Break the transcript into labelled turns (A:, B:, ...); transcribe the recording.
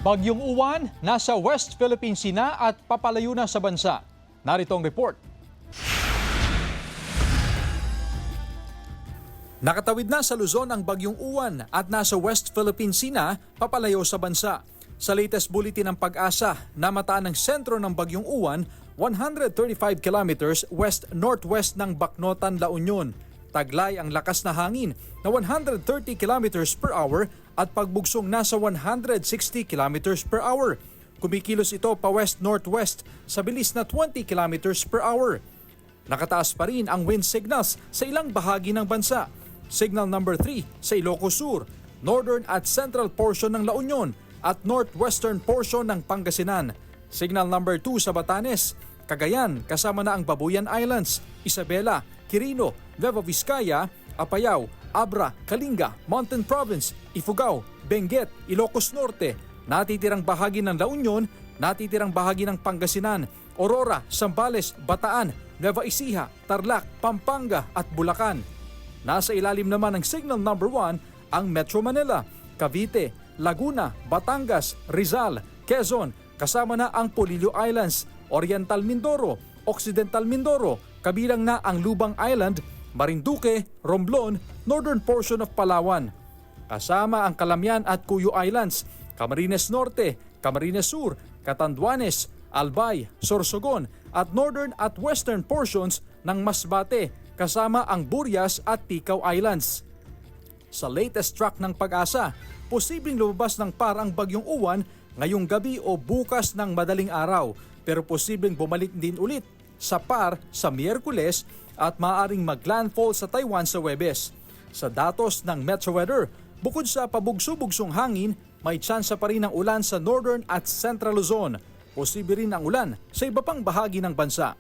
A: Bagyong Uwan nasa West Philippine Sea na at papalayo na sa bansa. Narito ang report. Nakatawid na sa Luzon ang Bagyong Uwan at nasa West Philippine Sea na papalayo sa bansa. Sa latest bulletin ng Pag-asa, namataan ng sentro ng Bagyong Uwan 135 kilometers west-northwest ng Bacnotan, La Union. Taglay ang lakas na hangin na 130 kilometers per hour at pagbugsong nasa 160 kilometers per hour. Kumikilos ito pa west-northwest sa bilis na 20 kilometers per hour. Nakataas pa rin ang wind signals sa ilang bahagi ng bansa. Signal number 3 sa Ilocos Sur, northern at central portion ng La Union at northwestern portion ng Pangasinan. Signal number 2 sa Batanes, Cagayan kasama na ang Babuyan Islands, Isabela, Quirino, Nueva Vizcaya, Apayao, Abra, Kalinga, Mountain Province, Ifugao, Benguet, Ilocos Norte, natitirang bahagi ng La Union, natitirang bahagi ng Pangasinan, Aurora, Zambales, Bataan, Nueva Ecija, Tarlac, Pampanga at Bulacan. Nasa ilalim naman ng signal number 1 ang Metro Manila, Cavite, Laguna, Batangas, Rizal, Quezon, kasama na ang Polillo Islands, Oriental Mindoro, Occidental Mindoro, kabilang na ang Lubang Island, Marinduque, Romblon, northern portion of Palawan. Kasama ang Calamian at Cuyo Islands, Camarines Norte, Camarines Sur, Catanduanes, Albay, Sorsogon at northern at western portions ng Masbate, kasama ang Burias at Ticao Islands. Sa latest track ng Pag-asa, posibleng lumabas ng par ang Bagyong Uwan ngayong gabi o bukas ng madaling araw, pero posibleng bumalik din ulit sa par sa Miyerkules at maaaring maglandfall sa Taiwan sa Huwebes. Sa datos ng Metro Weather, bukod sa pabugso-bugsong hangin, may tsansa pa rin ng ulan sa northern at central Luzon. Posible rin ang ulan sa iba pang bahagi ng bansa.